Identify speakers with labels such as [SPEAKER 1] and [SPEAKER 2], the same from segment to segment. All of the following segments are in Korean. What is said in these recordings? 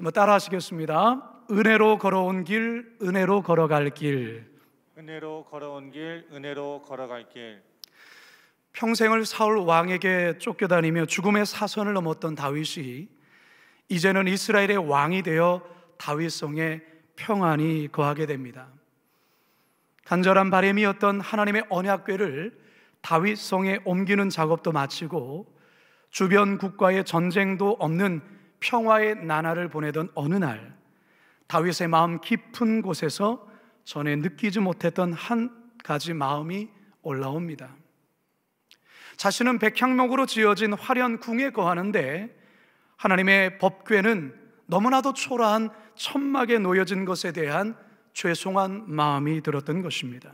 [SPEAKER 1] 한번 따라 하시겠습니다. 은혜로 걸어온 길, 은혜로 걸어갈 길.
[SPEAKER 2] 은혜로 걸어온 길, 은혜로 걸어갈 길.
[SPEAKER 1] 평생을 사울 왕에게 쫓겨다니며 죽음의 사선을 넘었던 다윗이 이제는 이스라엘의 왕이 되어 다윗성에 평안히 거하게 됩니다. 간절한 바람이었던 하나님의 언약궤를 다윗성에 옮기는 작업도 마치고 주변 국가의 전쟁도 없는 평화의 나날을 보내던 어느 날, 다윗의 마음 깊은 곳에서 전에 느끼지 못했던 한 가지 마음이 올라옵니다. 자신은 백향목으로 지어진 화려한 궁에 거하는데 하나님의 법궤는 너무나도 초라한 천막에 놓여진 것에 대한 죄송한 마음이 들었던 것입니다.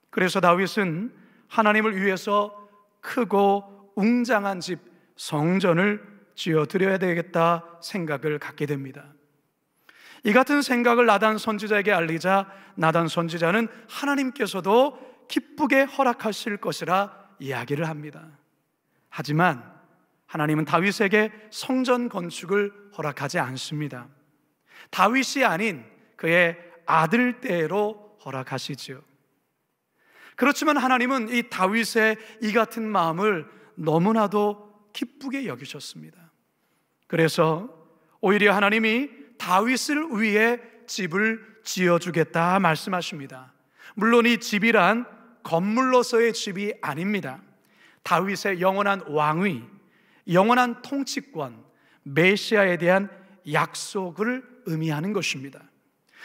[SPEAKER 1] 그래서 다윗은 하나님을 위해서 크고 웅장한 집, 성전을 지어드려야 되겠다 생각을 갖게 됩니다. 이 같은 생각을 나단 선지자에게 알리자 나단 선지자는 하나님께서도 기쁘게 허락하실 것이라 이야기를 합니다. 하지만 하나님은 다윗에게 성전 건축을 허락하지 않습니다. 다윗이 아닌 그의 아들 때로 허락하시지요. 그렇지만 하나님은 이 다윗의 이 같은 마음을 너무나도 기쁘게 여기셨습니다. 그래서 오히려 하나님이 다윗을 위해 집을 지어주겠다 말씀하십니다. 물론 이 집이란 건물로서의 집이 아닙니다. 다윗의 영원한 왕위, 영원한 통치권, 메시아에 대한 약속을 의미하는 것입니다.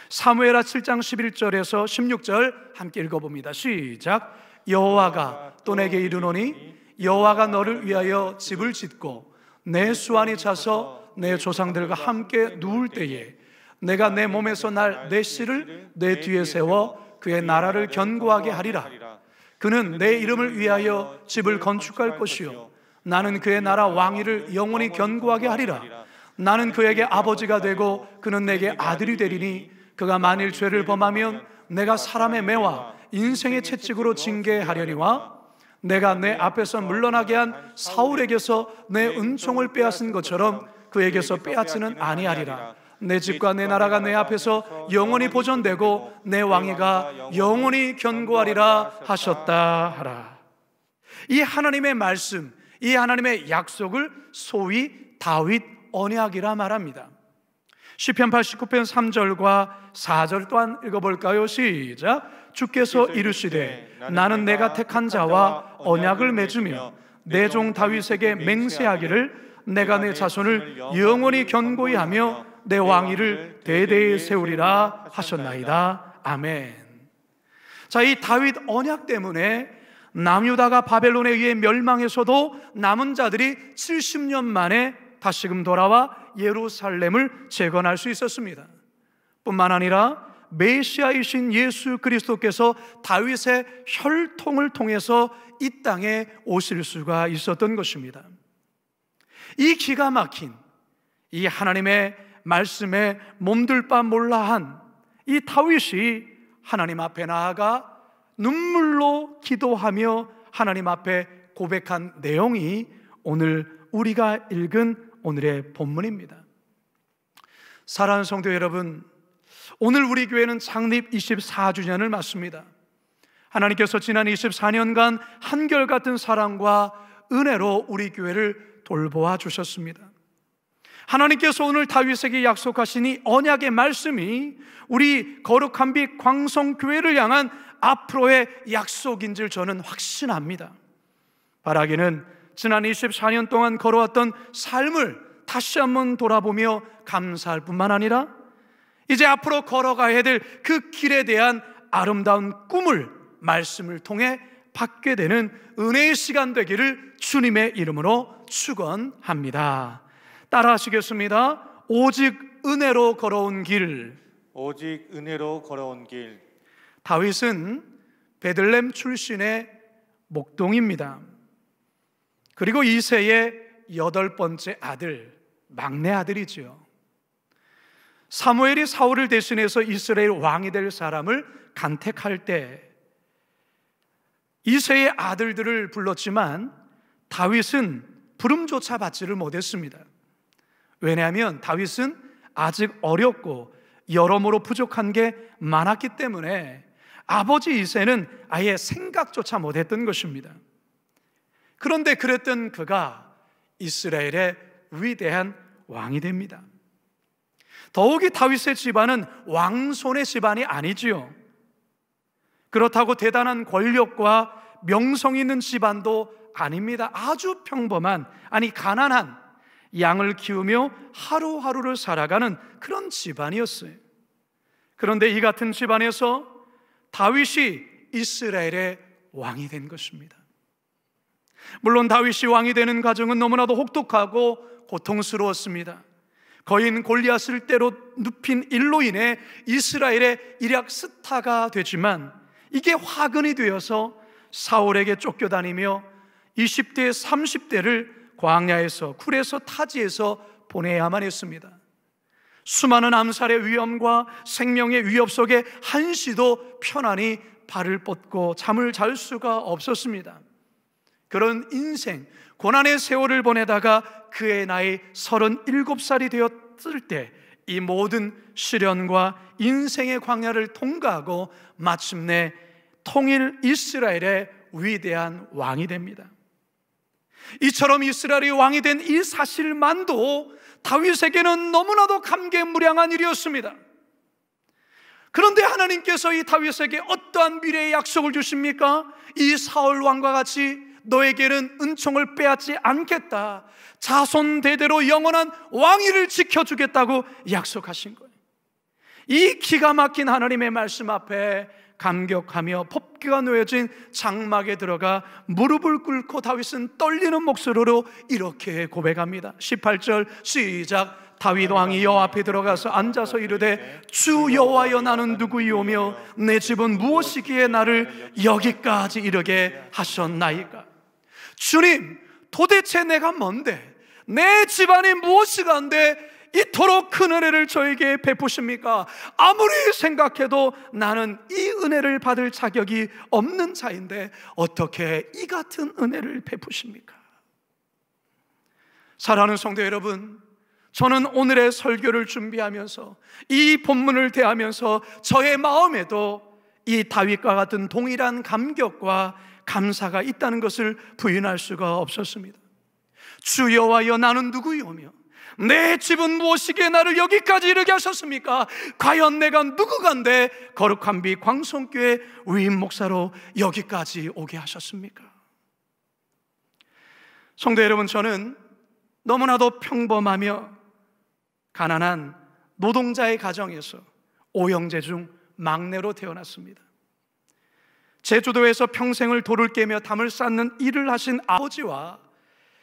[SPEAKER 1] 사무엘하 7장 11절에서 16절 함께 읽어봅니다. 시작. 여호와가 또 내게 이르노니 여호와가 너를 위하여 집을 짓고 내 수완이 차서 내 조상들과 함께 누울 때에 내가 내 몸에서 날 내 씨를 내 뒤에 세워 그의 나라를 견고하게 하리라. 그는 내 이름을 위하여 집을 건축할 것이요 나는 그의 나라 왕위를 영원히 견고하게 하리라. 나는 그에게 아버지가 되고 그는 내게 아들이 되리니 그가 만일 죄를 범하면 내가 사람의 매와 인생의 채찍으로 징계하려니와 내가 내 앞에서 물러나게 한 사울에게서 내 은총을 빼앗은 것처럼 그에게서 빼앗지는 아니하리라. 내 집과 내 나라가 내 앞에서 영원히 보존되고 내 왕위가 영원히 견고하리라 하셨다 하라. 이 하나님의 말씀, 이 하나님의 약속을 소위 다윗 언약이라 말합니다. 시편 89편 3절과 4절 또한 읽어볼까요? 시작. 주께서 이르시되 나는 내가 택한 자와 언약을 맺으며 내 종 다윗에게 맹세하기를 내가 내 자손을 영원히 견고히 하며 내 왕위를 대대에 세우리라 하셨나이다. 아멘. 자, 이 다윗 언약 때문에 남유다가 바벨론에 의해 멸망해서도 남은 자들이 70년 만에 다시금 돌아와 예루살렘을 재건할 수 있었습니다. 뿐만 아니라 메시아이신 예수 그리스도께서 다윗의 혈통을 통해서 이 땅에 오실 수가 있었던 것입니다. 이 기가 막힌 이 하나님의 말씀에 몸둘 바 몰라한 이 다윗이 하나님 앞에 나아가 눈물로 기도하며 하나님 앞에 고백한 내용이 오늘 우리가 읽은 오늘의 본문입니다. 사랑하는 성도 여러분, 오늘 우리 교회는 창립 24주년을 맞습니다. 하나님께서 지난 24년간 한결같은 사랑과 은혜로 우리 교회를 돌보아 주셨습니다. 하나님께서 오늘 다윗에게 약속하신 이 언약의 말씀이 우리 거룩한 빛 광성교회를 향한 앞으로의 약속인 줄 저는 확신합니다. 바라기는 지난 24년 동안 걸어왔던 삶을 다시 한번 돌아보며 감사할 뿐만 아니라 이제 앞으로 걸어가야 될 그 길에 대한 아름다운 꿈을 말씀을 통해 받게 되는 은혜의 시간 되기를 주님의 이름으로 축원합니다. 따라 하시겠습니다. 오직 은혜로 걸어온 길.
[SPEAKER 2] 오직 은혜로 걸어온 길.
[SPEAKER 1] 다윗은 베들레헴 출신의 목동입니다. 그리고 이새의 8번째 아들, 막내 아들이지요. 사무엘이 사울을 대신해서 이스라엘 왕이 될 사람을 간택할 때 이새의 아들들을 불렀지만 다윗은 부름조차 받지를 못했습니다. 왜냐하면 다윗은 아직 어렸고 여러모로 부족한 게 많았기 때문에 아버지 이새는 아예 생각조차 못했던 것입니다. 그런데 그랬던 그가 이스라엘의 위대한 왕이 됩니다. 더욱이 다윗의 집안은 왕손의 집안이 아니지요. 그렇다고 대단한 권력과 명성 있는 집안도 아닙니다. 아주 평범한, 아니 가난한, 양을 키우며 하루하루를 살아가는 그런 집안이었어요. 그런데 이 같은 집안에서 다윗이 이스라엘의 왕이 된 것입니다. 물론 다윗이 왕이 되는 과정은 너무나도 혹독하고 고통스러웠습니다. 거인 골리앗을 때로 눕힌 일로 인해 이스라엘의 일약 스타가 되지만 이게 화근이 되어서 사울에게 쫓겨다니며 20대 30대를 광야에서 굴에서 타지에서 보내야만 했습니다. 수많은 암살의 위험과 생명의 위협 속에 한시도 편안히 발을 뻗고 잠을 잘 수가 없었습니다. 그런 인생, 고난의 세월을 보내다가 그의 나이 37살이 되었을 때 이 모든 시련과 인생의 광야를 통과하고 마침내 통일 이스라엘의 위대한 왕이 됩니다. 이처럼 이스라엘이 왕이 된 이 사실만도 다윗에게는 너무나도 감개무량한 일이었습니다. 그런데 하나님께서 이 다윗에게 어떠한 미래의 약속을 주십니까? 이 사울 왕과 같이 너에게는 은총을 빼앗지 않겠다, 자손 대대로 영원한 왕위를 지켜주겠다고 약속하신 거예요. 이 기가 막힌 하나님의 말씀 앞에 감격하며 법궤가 놓여진 장막에 들어가 무릎을 꿇고 다윗은 떨리는 목소리로 이렇게 고백합니다. 18절 시작. 다윗 왕이 여호와 앞에 들어가서 앉아서 이르되 주 여호와여 나는 누구이오며 내 집은 무엇이기에 나를 여기까지 이르게 하셨나이까. 주님, 도대체 내가 뭔데, 내 집안이 무엇이간데 이토록 큰 은혜를 저에게 베푸십니까? 아무리 생각해도 나는 이 은혜를 받을 자격이 없는 자인데 어떻게 이 같은 은혜를 베푸십니까? 사랑하는 성도 여러분, 저는 오늘의 설교를 준비하면서 이 본문을 대하면서 저의 마음에도 이 다윗과 같은 동일한 감격과 감사가 있다는 것을 부인할 수가 없었습니다. 주 여호와여 나는 누구이오며 내 집은 무엇이기에 나를 여기까지 이르게 하셨습니까? 과연 내가 누구간데 거룩한 비 광성교회 위임 목사로 여기까지 오게 하셨습니까? 성도 여러분, 저는 너무나도 평범하며 가난한 노동자의 가정에서 5형제 중 막내로 태어났습니다. 제주도에서 평생을 돌을 깨며 담을 쌓는 일을 하신 아버지와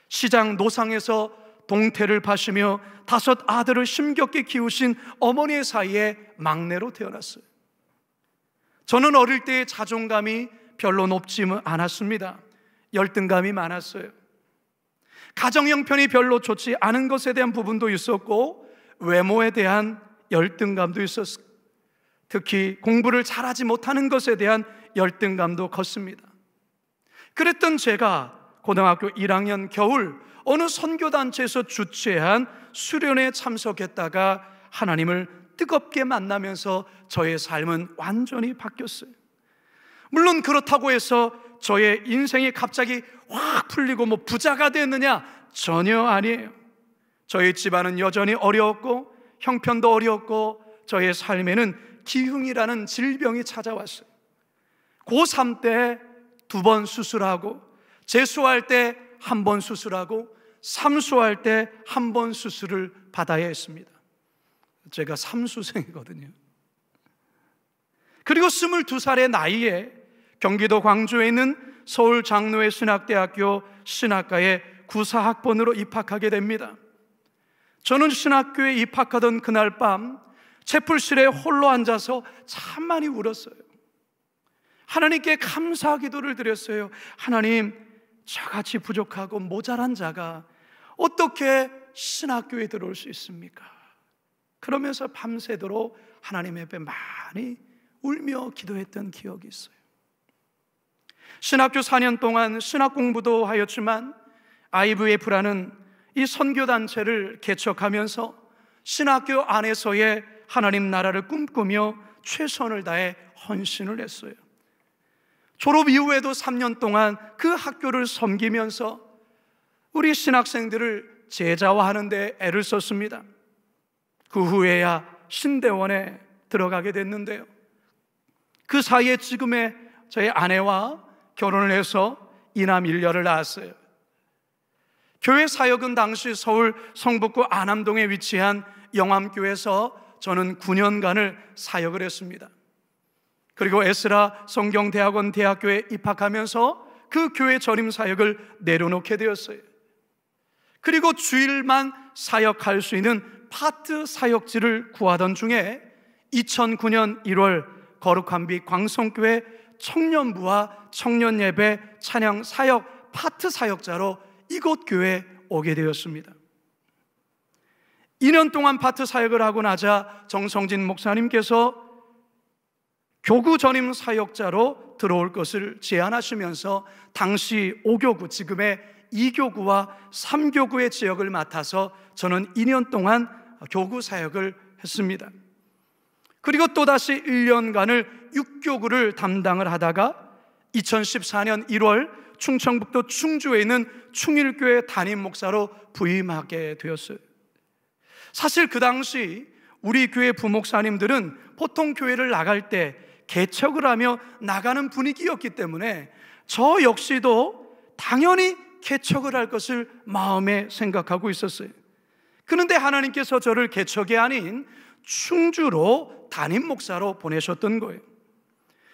[SPEAKER 1] 시장 노상에서 동태를 파시며 5 아들을 힘겹게 키우신 어머니의 사이에 막내로 태어났어요. 저는 어릴 때 자존감이 별로 높지 않았습니다. 열등감이 많았어요. 가정 형편이 별로 좋지 않은 것에 대한 부분도 있었고 외모에 대한 열등감도 있었어요. 특히 공부를 잘하지 못하는 것에 대한 열등감도 컸습니다. 그랬던 제가 고등학교 1학년 겨울 어느 선교단체에서 주최한 수련회에 참석했다가 하나님을 뜨겁게 만나면서 저의 삶은 완전히 바뀌었어요. 물론 그렇다고 해서 저의 인생이 갑자기 확 풀리고 부자가 됐느냐? 전혀 아니에요. 저희 집안은 여전히 어려웠고 형편도 어려웠고 저의 삶에는 기흉이라는 질병이 찾아왔어요. 고3 때 2번 수술하고, 재수할 때 1번 수술하고, 삼수할 때 1번 수술을 받아야 했습니다. 제가 삼수생이거든요. 그리고 22살의 나이에 경기도 광주에 있는 서울장로회 신학대학교 신학과에 구사학번으로 입학하게 됩니다. 저는 신학교에 입학하던 그날 밤 채플실에 홀로 앉아서 참 많이 울었어요. 하나님께 감사 기도를 드렸어요. 하나님, 저같이 부족하고 모자란 자가 어떻게 신학교에 들어올 수 있습니까? 그러면서 밤새도록 하나님 앞에 많이 울며 기도했던 기억이 있어요. 신학교 4년 동안 신학 공부도 하였지만 IVF라는 이 선교단체를 개척하면서 신학교 안에서의 하나님 나라를 꿈꾸며 최선을 다해 헌신을 했어요. 졸업 이후에도 3년 동안 그 학교를 섬기면서 우리 신학생들을 제자화하는 데 애를 썼습니다. 그 후에야 신대원에 들어가게 됐는데요, 그 사이에 지금의 저희 아내와 결혼을 해서 이남 일녀를 낳았어요. 교회 사역은 당시 서울 성북구 안암동에 위치한 영암교회에서 저는 9년간을 사역을 했습니다. 그리고 에스라 성경대학원 대학교에 입학하면서 그 교회 전임 사역을 내려놓게 되었어요. 그리고 주일만 사역할 수 있는 파트 사역지를 구하던 중에 2009년 1월 거룩한 빛 광성교회 청년부와 청년예배 찬양 사역 파트 사역자로 이곳 교회에 오게 되었습니다. 2년 동안 파트 사역을 하고 나자 정성진 목사님께서 교구 전임 사역자로 들어올 것을 제안하시면서 당시 5교구, 지금의 2교구와 3교구의 지역을 맡아서 저는 2년 동안 교구 사역을 했습니다. 그리고 또다시 1년간을 6교구를 담당을 하다가 2014년 1월 충청북도 충주에 있는 충일교회 담임 목사로 부임하게 되었어요. 사실 그 당시 우리 교회 부목사님들은 보통 교회를 나갈 때 개척을 하며 나가는 분위기였기 때문에 저 역시도 당연히 개척을 할 것을 마음에 생각하고 있었어요. 그런데 하나님께서 저를 개척이 아닌 충주로 담임 목사로 보내셨던 거예요.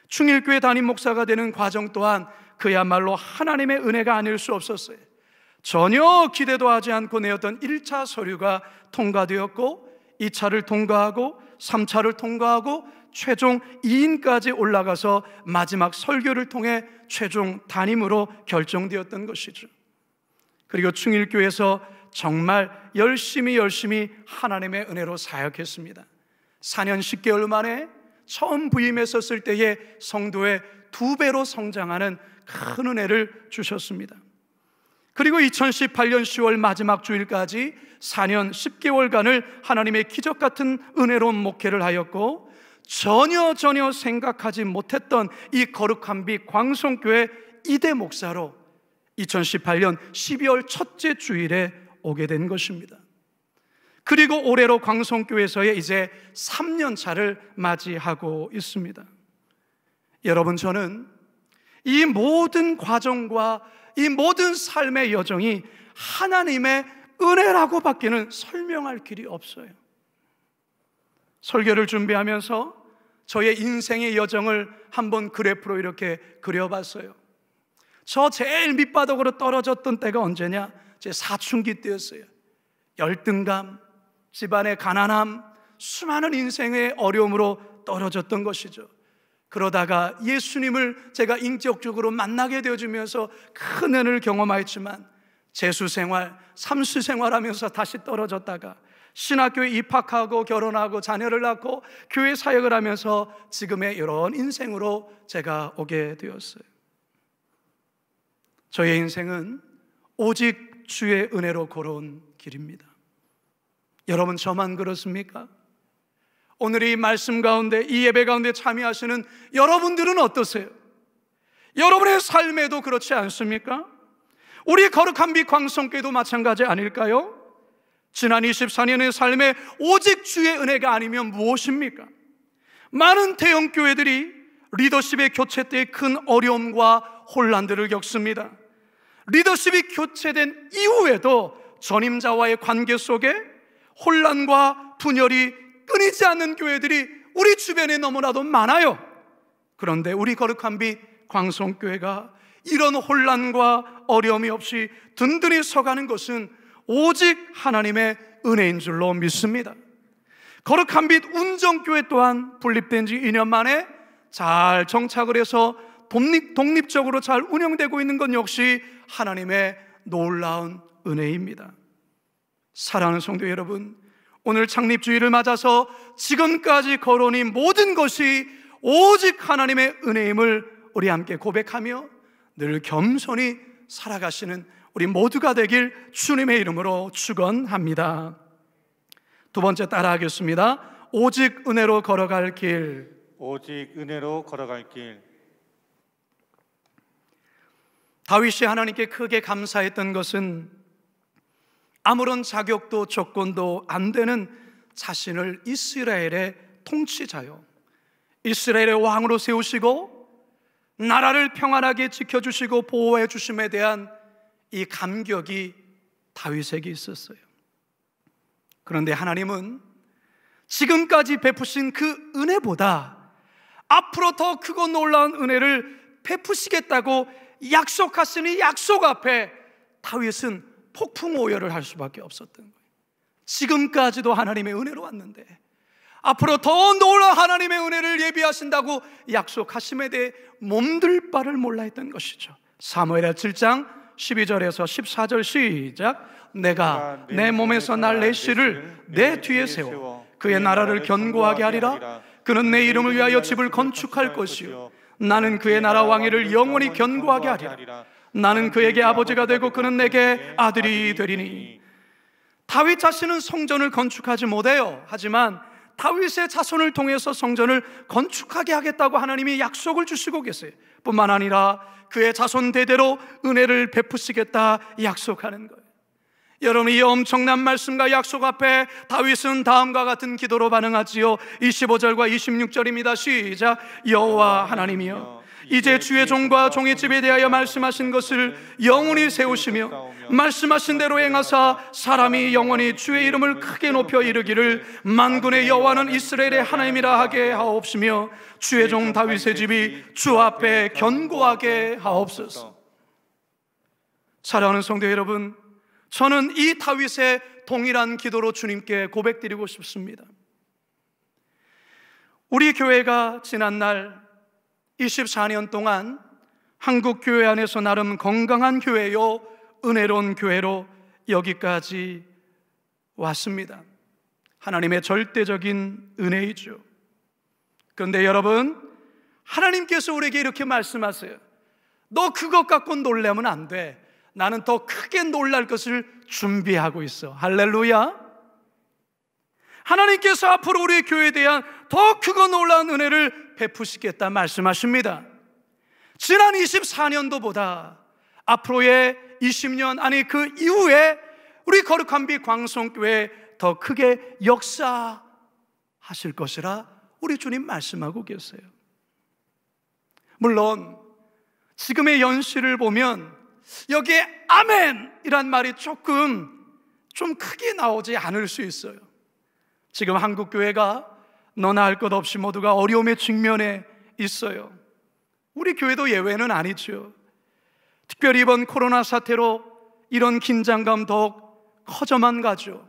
[SPEAKER 1] 충일교회 담임 목사가 되는 과정 또한 그야말로 하나님의 은혜가 아닐 수 없었어요. 전혀 기대도 하지 않고 내었던 1차 서류가 통과되었고 2차를 통과하고 3차를 통과하고 최종 2인까지 올라가서 마지막 설교를 통해 최종 담임으로 결정되었던 것이죠. 그리고 충일교회에서 정말 열심히 하나님의 은혜로 사역했습니다. 4년 10개월 만에 처음 부임했었을 때의 성도의 2배로 성장하는 큰 은혜를 주셨습니다. 그리고 2018년 10월 마지막 주일까지 4년 10개월간을 하나님의 기적 같은 은혜로운 목회를 하였고, 전혀 생각하지 못했던 이 거룩한 빛 광성교회 이대 목사로 2018년 12월 첫째 주일에 오게 된 것입니다. 그리고 올해로 광성교회에서의 이제 3년 차를 맞이하고 있습니다. 여러분, 저는 이 모든 과정과 이 모든 삶의 여정이 하나님의 은혜라고 밖에는 설명할 길이 없어요. 설교를 준비하면서 저의 인생의 여정을 한번 그래프로 이렇게 그려봤어요. 저 제일 밑바닥으로 떨어졌던 때가 언제냐? 제 사춘기 때였어요. 열등감, 집안의 가난함, 수많은 인생의 어려움으로 떨어졌던 것이죠. 그러다가 예수님을 제가 인격적으로 만나게 되어주면서 큰 은혜를 경험하였지만, 재수생활, 삼수생활하면서 다시 떨어졌다가 신학교에 입학하고 결혼하고 자녀를 낳고 교회 사역을 하면서 지금의 이런 인생으로 제가 오게 되었어요. 저의 인생은 오직 주의 은혜로 걸어온 길입니다. 여러분, 저만 그렇습니까? 오늘 이 말씀 가운데, 이 예배 가운데 참여하시는 여러분들은 어떠세요? 여러분의 삶에도 그렇지 않습니까? 우리 거룩한 빛 광성교회도 마찬가지 아닐까요? 지난 24년의 삶에 오직 주의 은혜가 아니면 무엇입니까? 많은 대형교회들이 리더십의 교체 때의 큰 어려움과 혼란들을 겪습니다. 리더십이 교체된 이후에도 전임자와의 관계 속에 혼란과 분열이 끊이지 않는 교회들이 우리 주변에 너무나도 많아요. 그런데 우리 거룩한 빛 광성교회가 이런 혼란과 어려움이 없이 든든히 서가는 것은 오직 하나님의 은혜인 줄로 믿습니다. 거룩한 빛 운정교회 또한 분립된 지 2년 만에 잘 정착을 해서 독립적으로 잘 운영되고 있는 것 역시 하나님의 놀라운 은혜입니다. 사랑하는 성도 여러분, 오늘 창립주일을 맞아서 지금까지 걸어온 이 모든 것이 오직 하나님의 은혜임을 우리 함께 고백하며 늘 겸손히 살아가시는 우리 모두가 되길 주님의 이름으로 축원합니다. 두 번째 따라하겠습니다. 오직 은혜로 걸어갈 길.
[SPEAKER 2] 오직 은혜로 걸어갈 길.
[SPEAKER 1] 다윗이 하나님께 크게 감사했던 것은 아무런 자격도 조건도 안 되는 자신을 이스라엘의 통치자요, 이스라엘의 왕으로 세우시고 나라를 평안하게 지켜주시고 보호해 주심에 대한 이 감격이 다윗에게 있었어요. 그런데 하나님은 지금까지 베푸신 그 은혜보다 앞으로 더 크고 놀라운 은혜를 베푸시겠다고 약속하시니 약속 앞에 다윗은 폭풍오열을 할 수밖에 없었던 거예요. 지금까지도 하나님의 은혜로 왔는데 앞으로 더 놀라운 하나님의 은혜를 예비하신다고 약속하심에 대해 몸둘 바를 몰라 했던 것이죠. 사무엘하 7장 12절에서 14절 시작. 내가 내 몸에서 날 내시를 내 뒤에 세워 그의 나라를 견고하게 하리라. 그는 내 이름을 위하여 집을 건축할 것이요 나는 그의 나라 왕위를 영원히 견고하게 하리라. 나는 그에게 아버지가 되고 그는 내게 아들이 되리니. 다윗 자신은 성전을 건축하지 못해요. 하지만 다윗의 자손을 통해서 성전을 건축하게 하겠다고 하나님이 약속을 주시고 계세요. 뿐만 아니라 그의 자손 대대로 은혜를 베푸시겠다 약속하는 거예요. 여러분, 이 엄청난 말씀과 약속 앞에 다윗은 다음과 같은 기도로 반응하지요. 25절과 26절입니다. 시작. 여호와 하나님이여, 이제 주의 종과 종의 집에 대하여 말씀하신 것을 영원히 세우시며 말씀하신 대로 행하사 사람이 영원히 주의 이름을 크게 높여 이르기를 만군의 여호와는 이스라엘의 하나님이라 하게 하옵시며 주의 종 다윗의 집이 주 앞에 견고하게 하옵소서. 사랑하는 성도 여러분, 저는 이 다윗의 동일한 기도로 주님께 고백드리고 싶습니다. 우리 교회가 지난날 24년 동안 한국 교회 안에서 나름 건강한 교회요, 은혜로운 교회로 여기까지 왔습니다. 하나님의 절대적인 은혜이죠. 그런데 여러분, 하나님께서 우리에게 이렇게 말씀하세요. 너 그것 갖고 놀라면 안 돼. 나는 더 크게 놀랄 것을 준비하고 있어. 할렐루야. 하나님께서 앞으로 우리 교회에 대한 더 크고 놀라운 은혜를 베푸시겠다 말씀하십니다. 지난 24년도보다 앞으로의 20년, 아니 그 이후에 우리 거룩한 빛 광성교회 더 크게 역사하실 것이라 우리 주님 말씀하고 계세요. 물론 지금의 연시를 보면 여기에 아멘이란 말이 좀 크게 나오지 않을 수 있어요. 지금 한국교회가 너나 할 것 없이 모두가 어려움의 직면에 있어요. 우리 교회도 예외는 아니죠. 특별히 이번 코로나 사태로 이런 긴장감 더욱 커져만 가죠.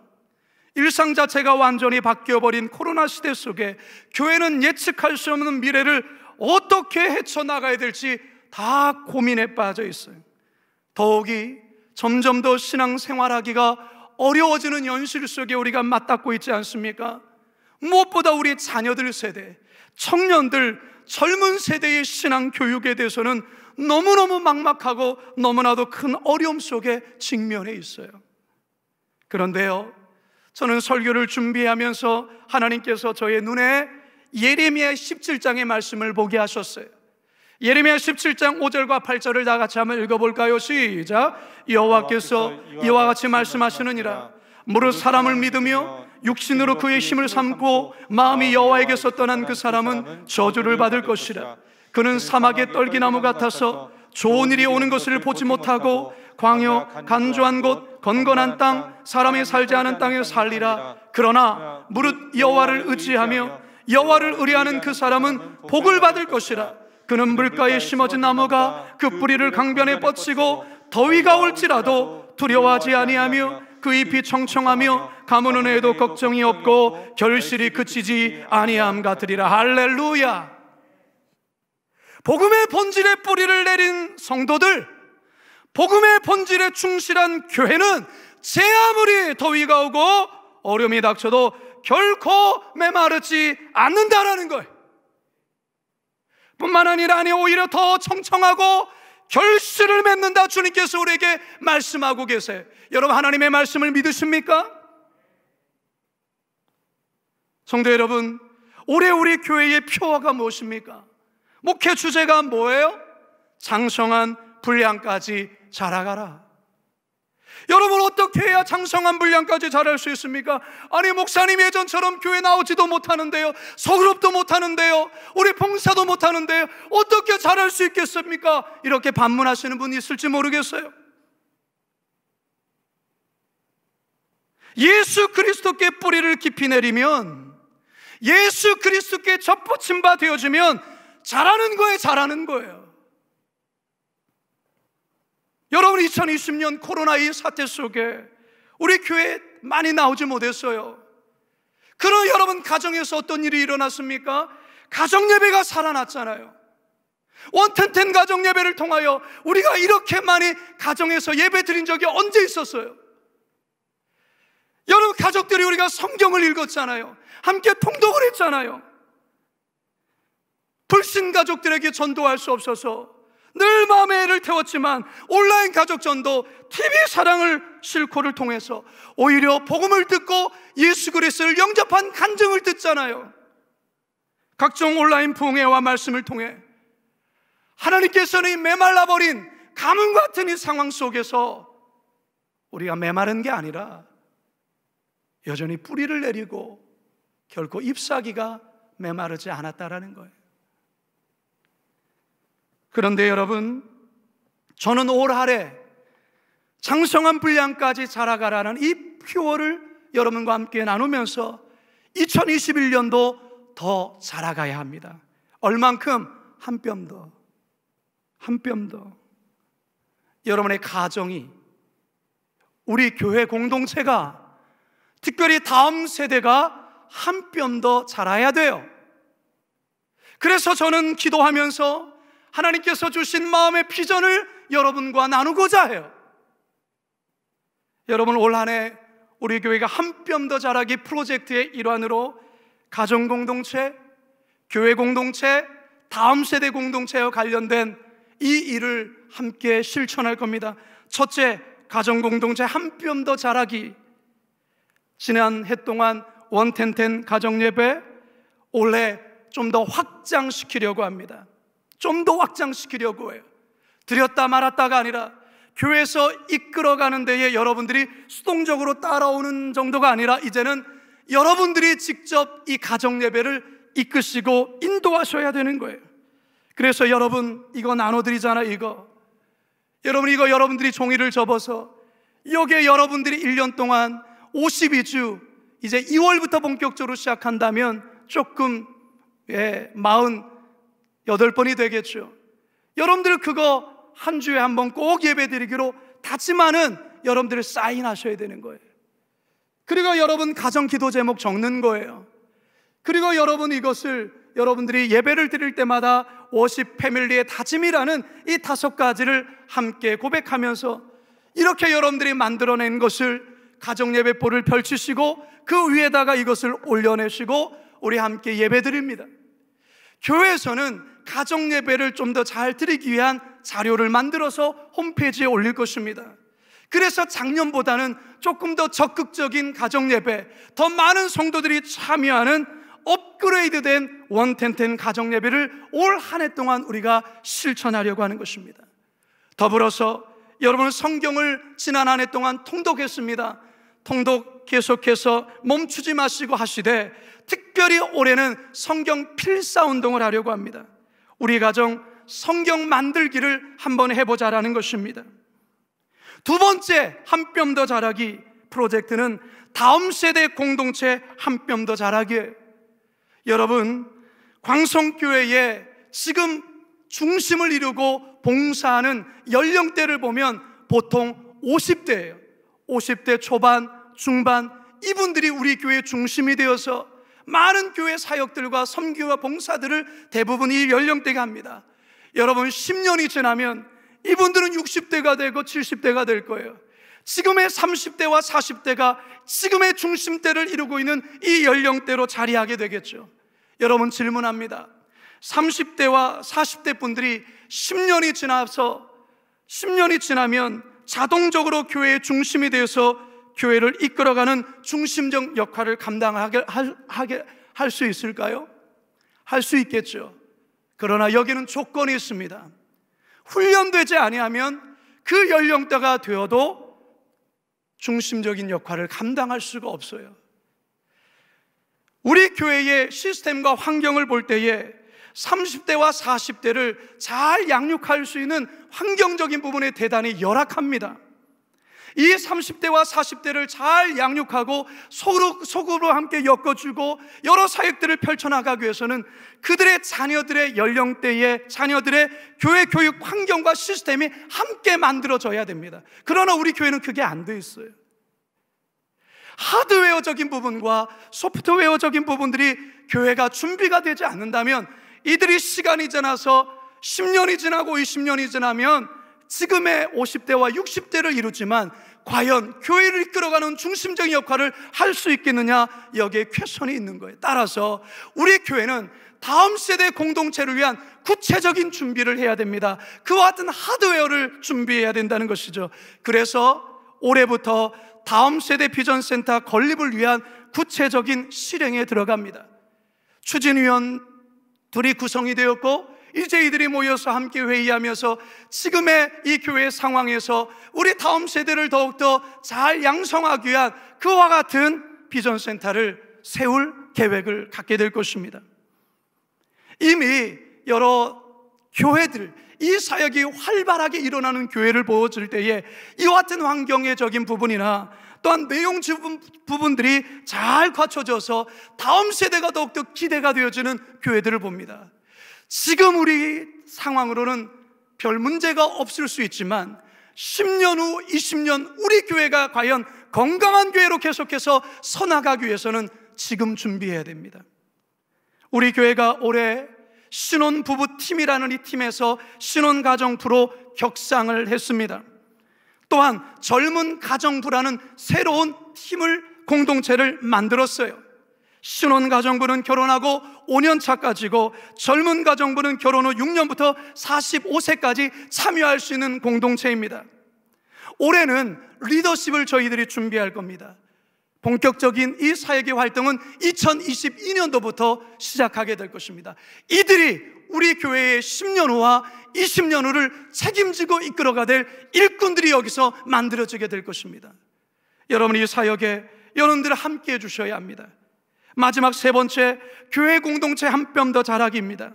[SPEAKER 1] 일상 자체가 완전히 바뀌어버린 코로나 시대 속에 교회는 예측할 수 없는 미래를 어떻게 헤쳐나가야 될지 다 고민에 빠져 있어요. 더욱이 점점 더 신앙생활하기가 어려워지는 현실 속에 우리가 맞닿고 있지 않습니까? 무엇보다 우리 자녀들 세대, 청년들, 젊은 세대의 신앙 교육에 대해서는 너무너무 막막하고 너무나도 큰 어려움 속에 직면해 있어요. 그런데요, 저는 설교를 준비하면서 하나님께서 저의 눈에 예레미야 17장의 말씀을 보게 하셨어요. 예레미야 17장 5절과 8절을 다 같이 한번 읽어볼까요? 시작. 여호와께서 이와 같이 말씀하시느니라. 무릇 사람을 믿으며 육신으로 그의 힘을 삼고 마음이 여호와에게서 떠난 그 사람은 저주를 받을 것이라. 그는 사막의 떨기나무 같아서 좋은 일이 오는 것을 보지 못하고 광야, 간조한 곳, 건건한 땅, 사람이 살지 않은 땅에 살리라. 그러나 무릇 여호와를 의지하며 여호와를 의뢰하는 그 사람은 복을 받을 것이라. 그는 물가에 심어진 나무가 그 뿌리를 강변에 뻗치고 더위가 올지라도 두려워하지 아니하며 그 잎이 청청하며 가무는 해도 걱정이 없고 결실이 그치지 아니함 같으리라. 할렐루야. 복음의 본질의 뿌리를 내린 성도들, 복음의 본질에 충실한 교회는 제 아무리 더위가 오고 어려움이 닥쳐도 결코 메마르지 않는다라는 거예요. 뿐만 아니라 오히려 더 청청하고 결실을 맺는다, 주님께서 우리에게 말씀하고 계세요. 여러분, 하나님의 말씀을 믿으십니까? 성도 여러분, 올해 우리 교회의 표어가 무엇입니까? 목회 주제가 뭐예요? 장성한 분량까지 자라가라. 여러분, 어떻게 해야 장성한 분량까지 자랄 수 있습니까? 아니, 목사님 예전처럼 교회 나오지도 못하는데요, 서그룹도 못하는데요, 우리 봉사도 못하는데요, 어떻게 자랄 수 있겠습니까? 이렇게 반문하시는 분이 있을지 모르겠어요. 예수 그리스도께 뿌리를 깊이 내리면, 예수 그리스도께 접붙임 바 되어지면 자라는 거예요, 자라는 거예요. 여러분, 2020년 코로나 이 사태 속에 우리 교회 많이 나오지 못했어요. 그럼 여러분, 가정에서 어떤 일이 일어났습니까? 가정예배가 살아났잖아요. 원텐텐 가정예배를 통하여 우리가 이렇게 많이 가정에서 예배 드린 적이 언제 있었어요? 여러분, 가족들이 우리가 성경을 읽었잖아요. 함께 통독을 했잖아요. 불신 가족들에게 전도할 수 없어서 늘 마음의 애를 태웠지만 온라인 가족 전도, TV 사랑을 싣고를 통해서 오히려 복음을 듣고 예수 그리스도를 영접한 간증을 듣잖아요. 각종 온라인 부흥회와 말씀을 통해 하나님께서는 이 메말라버린 가뭄 같은 이 상황 속에서 우리가 메마른 게 아니라 여전히 뿌리를 내리고 결코 잎사귀가 메마르지 않았다라는 거예요. 그런데 여러분, 저는 올 한해 장성한 분량까지 자라가라는 이 표어를 여러분과 함께 나누면서 2021년도 더 자라가야 합니다. 얼만큼? 한 뼘 더, 한 뼘 더. 여러분의 가정이, 우리 교회 공동체가, 특별히 다음 세대가 한 뼘 더 자라야 돼요. 그래서 저는 기도하면서 하나님께서 주신 마음의 비전을 여러분과 나누고자 해요. 여러분, 올 한 해 우리 교회가 한 뼘 더 자라기 프로젝트의 일환으로 가정 공동체, 교회 공동체, 다음 세대 공동체와 관련된 이 일을 함께 실천할 겁니다. 첫째, 가정 공동체 한 뼘 더 자라기. 지난 해 동안 원텐텐 가정 예배 올해 좀 더 확장시키려고 합니다. 좀 더 확장시키려고 해요. 드렸다 말았다가 아니라 교회에서 이끌어가는 데에 여러분들이 수동적으로 따라오는 정도가 아니라 이제는 여러분들이 직접 이 가정 예배를 이끄시고 인도하셔야 되는 거예요. 그래서 여러분, 이거 나눠드리잖아요. 여러분, 이거 여러분들이 종이를 접어서 여기에 여러분들이 1년 동안 52주, 이제 2월부터 본격적으로 시작한다면 조금 48번이 되겠죠. 여러분들 그거 한 주에 한 번 꼭 예배 드리기로 다짐하는 여러분들을 사인하셔야 되는 거예요. 그리고 여러분 가정 기도 제목 적는 거예요. 그리고 여러분 이것을 여러분들이 예배를 드릴 때마다 워십 패밀리의 다짐이라는 이 5가지를 함께 고백하면서 이렇게 여러분들이 만들어낸 것을 가정 예배보를 펼치시고 그 위에다가 이것을 올려내시고 우리 함께 예배 드립니다. 교회에서는 가정 예배를 좀 더 잘 드리기 위한 자료를 만들어서 홈페이지에 올릴 것입니다. 그래서 작년보다는 조금 더 적극적인 가정 예배, 더 많은 성도들이 참여하는 업그레이드된 원텐텐 가정 예배를 올 한 해 동안 우리가 실천하려고 하는 것입니다. 더불어서 여러분, 성경을 지난 한 해 동안 통독했습니다. 통독 계속해서 멈추지 마시고 하시되 특별히 올해는 성경 필사운동을 하려고 합니다. 우리 가정 성경 만들기를 한번 해보자라는 것입니다. 두 번째, 한 뼘 더 자라기 프로젝트는 다음 세대 공동체 한 뼘 더 자라기예요. 여러분, 광성교회에 지금 중심을 이루고 봉사하는 연령대를 보면 보통 50대예요. 50대 초반, 중반, 이분들이 우리 교회의 중심이 되어서 많은 교회 사역들과 선교와 봉사들을 대부분 이 연령대가 합니다. 여러분, 10년이 지나면 이분들은 60대가 되고 70대가 될 거예요. 지금의 30대와 40대가 지금의 중심대를 이루고 있는 이 연령대로 자리하게 되겠죠. 여러분, 질문합니다. 30대와 40대 분들이 10년이 지나면 자동적으로 교회의 중심이 되어서 교회를 이끌어가는 중심적 역할을 감당하게 할 수 있을까요? 할 수 있겠죠. 그러나 여기는 조건이 있습니다. 훈련되지 아니하면 그 연령대가 되어도 중심적인 역할을 감당할 수가 없어요. 우리 교회의 시스템과 환경을 볼 때에 30대와 40대를 잘 양육할 수 있는 환경적인 부분에 대단히 열악합니다. 이 30대와 40대를 잘 양육하고 속으로 함께 엮어주고 여러 사역들을 펼쳐나가기 위해서는 그들의 자녀들의 연령대에 자녀들의 교회 교육 환경과 시스템이 함께 만들어져야 됩니다. 그러나 우리 교회는 그게 안 돼 있어요. 하드웨어적인 부분과 소프트웨어적인 부분들이 교회가 준비가 되지 않는다면 이들이 시간이 지나서 10년이 지나고 20년이 지나면 지금의 50대와 60대를 이루지만 과연 교회를 이끌어가는 중심적인 역할을 할 수 있겠느냐, 여기에 퀘스천이 있는 거예요. 따라서 우리 교회는 다음 세대 공동체를 위한 구체적인 준비를 해야 됩니다. 그와 같은 하드웨어를 준비해야 된다는 것이죠. 그래서 올해부터 다음 세대 비전센터 건립을 위한 구체적인 실행에 들어갑니다. 추진위원들이 구성이 되었고 이제 이들이 모여서 함께 회의하면서 지금의 이 교회 상황에서 우리 다음 세대를 더욱더 잘 양성하기 위한 그와 같은 비전센터를 세울 계획을 갖게 될 것입니다. 이미 여러 교회들, 이 사역이 활발하게 일어나는 교회를 보여줄 때에 이와 같은 환경적인 부분이나 또한 내용적인 부분들이 잘 갖춰져서 다음 세대가 더욱더 기대가 되어지는 교회들을 봅니다. 지금 우리 상황으로는 별 문제가 없을 수 있지만 10년 후 20년 우리 교회가 과연 건강한 교회로 계속해서 서나가기 위해서는 지금 준비해야 됩니다. 우리 교회가 올해 신혼부부팀이라는 이 팀에서 신혼가정부로 격상을 했습니다. 또한 젊은 가정부라는 새로운 팀을 공동체를 만들었어요. 신혼가정부는 결혼하고 5년 차까지고 젊은 가정부는 결혼 후 6년부터 45세까지 참여할 수 있는 공동체입니다. 올해는 리더십을 저희들이 준비할 겁니다. 본격적인 이 사역의 활동은 2022년도부터 시작하게 될 것입니다. 이들이 우리 교회의 10년 후와 20년 후를 책임지고 이끌어가 될 일꾼들이 여기서 만들어지게 될 것입니다. 여러분, 이 사역에 여러분들 함께 해주셔야 합니다. 마지막 세 번째, 교회 공동체 한 뼘 더 자라기입니다.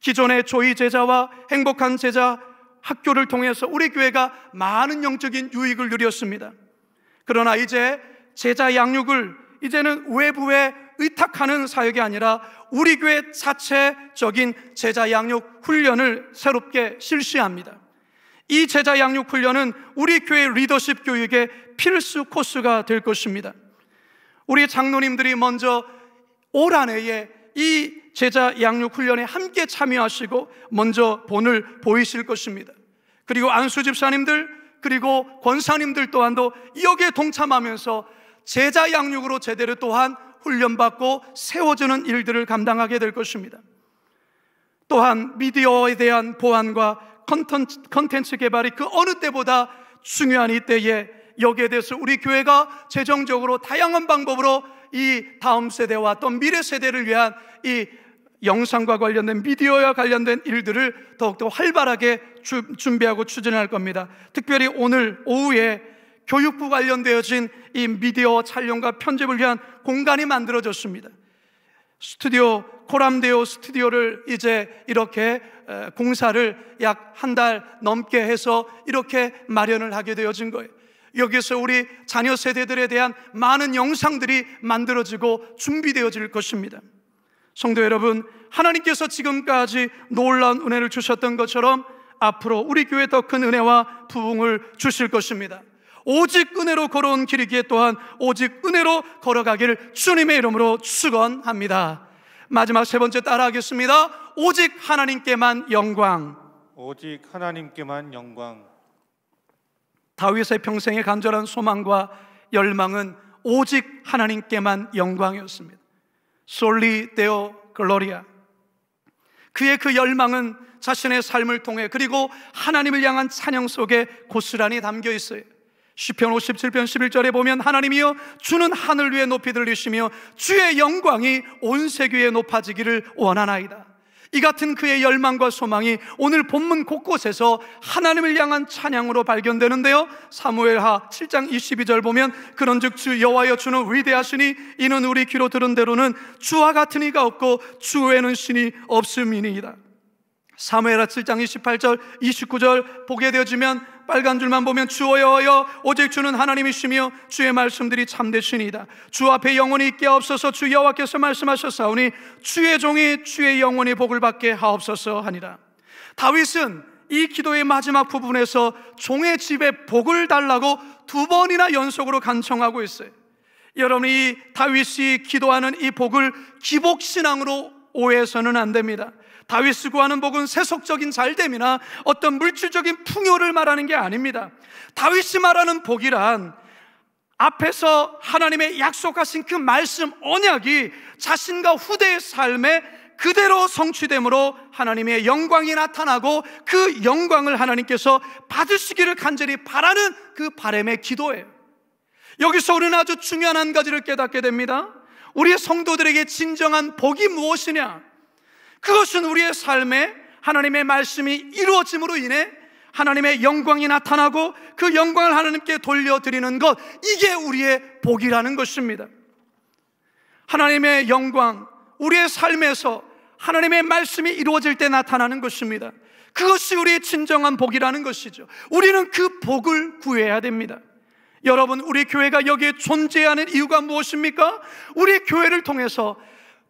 [SPEAKER 1] 기존의 조이 제자와 행복한 제자 학교를 통해서 우리 교회가 많은 영적인 유익을 누렸습니다. 그러나 이제 제자 양육을 이제는 외부에 의탁하는 사역이 아니라 우리 교회 자체적인 제자 양육 훈련을 새롭게 실시합니다. 이 제자 양육 훈련은 우리 교회 리더십 교육의 필수 코스가 될 것입니다. 우리 장로님들이 먼저 올 한 해에 이 제자 양육 훈련에 함께 참여하시고 먼저 본을 보이실 것입니다. 그리고 안수 집사님들 그리고 권사님들 또한도 여기에 동참하면서 제자 양육으로 제대로 또한 훈련받고 세워주는 일들을 감당하게 될 것입니다. 또한 미디어에 대한 보안과 컨텐츠 개발이 그 어느 때보다 중요한 이때에 여기에 대해서 우리 교회가 재정적으로 다양한 방법으로 이 다음 세대와 또 미래 세대를 위한 이 영상과 관련된 미디어와 관련된 일들을 더욱더 활발하게 준비하고 추진할 겁니다. 특별히 오늘 오후에 교육부 관련되어진 이 미디어 촬영과 편집을 위한 공간이 만들어졌습니다. 스튜디오, 코람데오 스튜디오를 이제 이렇게 공사를 약 한 달 넘게 해서 이렇게 마련을 하게 되어진 거예요. 여기서 우리 자녀 세대들에 대한 많은 영상들이 만들어지고 준비되어질 것입니다. 성도 여러분, 하나님께서 지금까지 놀라운 은혜를 주셨던 것처럼 앞으로 우리 교회에 더 큰 은혜와 부흥을 주실 것입니다. 오직 은혜로 걸어온 길이기에 또한 오직 은혜로 걸어가기를 주님의 이름으로 축원합니다. 마지막 세 번째 따라하겠습니다. 오직 하나님께만 영광.
[SPEAKER 2] 오직 하나님께만 영광.
[SPEAKER 1] 다윗의 평생의 간절한 소망과 열망은 오직 하나님께만 영광이었습니다. Soli Deo Gloria. 그의 그 열망은 자신의 삶을 통해 그리고 하나님을 향한 찬양 속에 고스란히 담겨 있어요. 시편 57편 11절에 보면 하나님이여 주는 하늘 위에 높이 들리시며 주의 영광이 온 세계에 높아지기를 원하나이다. 이 같은 그의 열망과 소망이 오늘 본문 곳곳에서 하나님을 향한 찬양으로 발견되는데요, 사무엘하 7장 22절 보면 그런즉 주 여호와여 주는 위대하시니 이는 우리 귀로 들은 대로는 주와 같은 이가 없고 주 외에는 신이 없음이니이다. 사무엘하 7장 28절 29절 보게 되어지면 빨간 줄만 보면 주 여호와여 오직 주는 하나님이시며 주의 말씀들이 참되시니이다. 주 앞에 영원히 있게 하옵소서. 주 여호와께서 말씀하셨사오니 주의 종이 주의 영원히 복을 받게 하옵소서 하니라. 다윗은 이 기도의 마지막 부분에서 종의 집에 복을 달라고 2번이나 연속으로 간청하고 있어요. 여러분, 이 다윗이 기도하는 이 복을 기복신앙으로 오해해서는 안 됩니다. 다윗이 구하는 복은 세속적인 잘됨이나 어떤 물질적인 풍요를 말하는 게 아닙니다. 다윗이 말하는 복이란 앞에서 하나님의 약속하신 그 말씀 언약이 자신과 후대의 삶에 그대로 성취됨으로 하나님의 영광이 나타나고 그 영광을 하나님께서 받으시기를 간절히 바라는 그 바람의 기도예요. 여기서 우리는 아주 중요한 한 가지를 깨닫게 됩니다. 우리 성도들에게 진정한 복이 무엇이냐? 그것은 우리의 삶에 하나님의 말씀이 이루어짐으로 인해 하나님의 영광이 나타나고 그 영광을 하나님께 돌려드리는 것, 이게 우리의 복이라는 것입니다. 하나님의 영광, 우리의 삶에서 하나님의 말씀이 이루어질 때 나타나는 것입니다. 그것이 우리의 진정한 복이라는 것이죠. 우리는 그 복을 구해야 됩니다. 여러분, 우리 교회가 여기에 존재하는 이유가 무엇입니까? 우리 교회를 통해서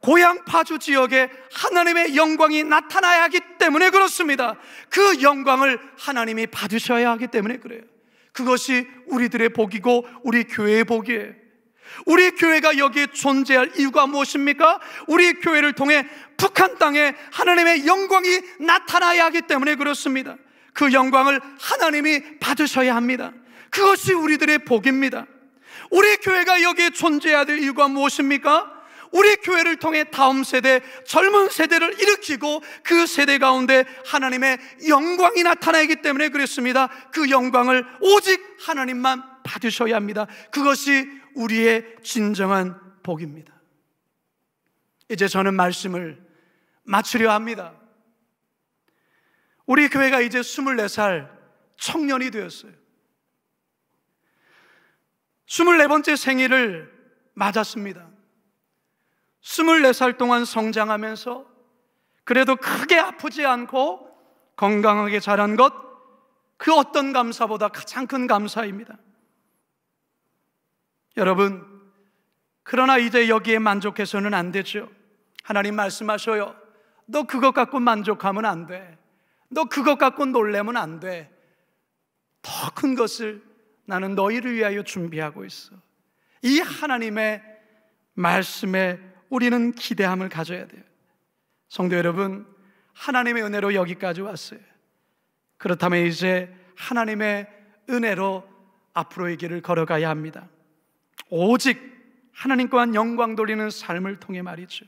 [SPEAKER 1] 고향 파주 지역에 하나님의 영광이 나타나야 하기 때문에 그렇습니다. 그 영광을 하나님이 받으셔야 하기 때문에 그래요. 그것이 우리들의 복이고 우리 교회의 복이에요. 우리 교회가 여기에 존재할 이유가 무엇입니까? 우리 교회를 통해 북한 땅에 하나님의 영광이 나타나야 하기 때문에 그렇습니다. 그 영광을 하나님이 받으셔야 합니다. 그것이 우리들의 복입니다. 우리 교회가 여기에 존재해야 될 이유가 무엇입니까? 우리 교회를 통해 다음 세대, 젊은 세대를 일으키고 그 세대 가운데 하나님의 영광이 나타나기 때문에 그렇습니다. 그 영광을 오직 하나님만 받으셔야 합니다. 그것이 우리의 진정한 복입니다. 이제 저는 말씀을 마치려 합니다. 우리 교회가 이제 24살 청년이 되었어요. 24번째 생일을 맞았습니다. 24살 동안 성장하면서 그래도 크게 아프지 않고 건강하게 자란 것, 그 어떤 감사보다 가장 큰 감사입니다. 여러분, 그러나 이제 여기에 만족해서는 안 되죠. 하나님 말씀하셔요. 너 그것 갖고 만족하면 안 돼. 너 그것 갖고 놀래면 안 돼. 더 큰 것을 나는 너희를 위하여 준비하고 있어. 이 하나님의 말씀에 우리는 기대함을 가져야 돼요. 성도 여러분, 하나님의 은혜로 여기까지 왔어요. 그렇다면 이제 하나님의 은혜로 앞으로의 길을 걸어가야 합니다. 오직 하나님과만 영광 돌리는 삶을 통해 말이죠.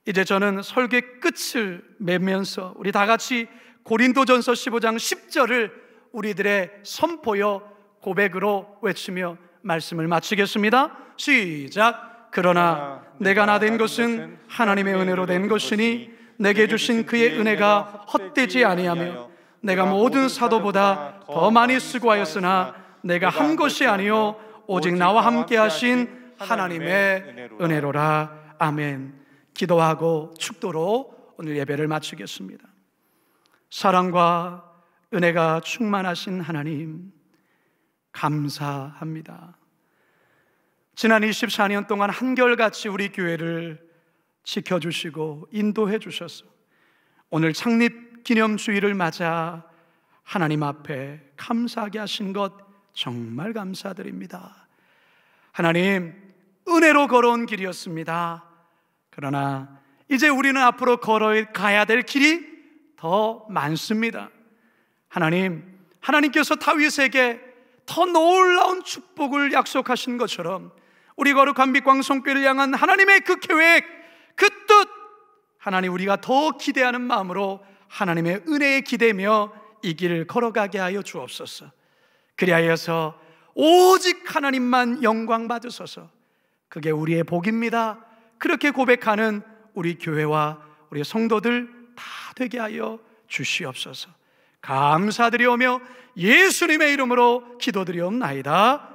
[SPEAKER 1] 이제 저는 설교의 끝을 맺으면서 우리 다 같이 고린도전서 15장 10절을 우리들의 선포여 고백으로 외치며 말씀을 마치겠습니다. 시작. 그러나 내가 나 된 것은 하나님의 은혜로 된 것이니 내게 주신 그의 은혜가 헛되지 아니하며 내가 모든 사도보다 더 많이 수고하였으나 내가 한 것이 아니요 오직 나와 함께 하신 하나님의 은혜로라. 아멘. 기도하고 축도로 오늘 예배를 마치겠습니다. 사랑과 은혜가 충만하신 하나님, 감사합니다. 지난 24년 동안 한결같이 우리 교회를 지켜주시고 인도해 주셔서 오늘 창립기념주일을 맞아 하나님 앞에 감사하게 하신 것 정말 감사드립니다. 하나님, 은혜로 걸어온 길이었습니다. 그러나 이제 우리는 앞으로 걸어가야 될 길이 더 많습니다. 하나님, 하나님께서 다윗에게 더 놀라운 축복을 약속하신 것처럼 우리 거룩한 빛광성교회를 향한 하나님의 그 계획, 그 뜻, 하나님, 우리가 더 기대하는 마음으로 하나님의 은혜에 기대며 이 길을 걸어가게 하여 주옵소서. 그리하여서 오직 하나님만 영광 받으소서. 그게 우리의 복입니다. 그렇게 고백하는 우리 교회와 우리 성도들 다 되게 하여 주시옵소서. 감사드리오며 예수님의 이름으로 기도드리옵나이다.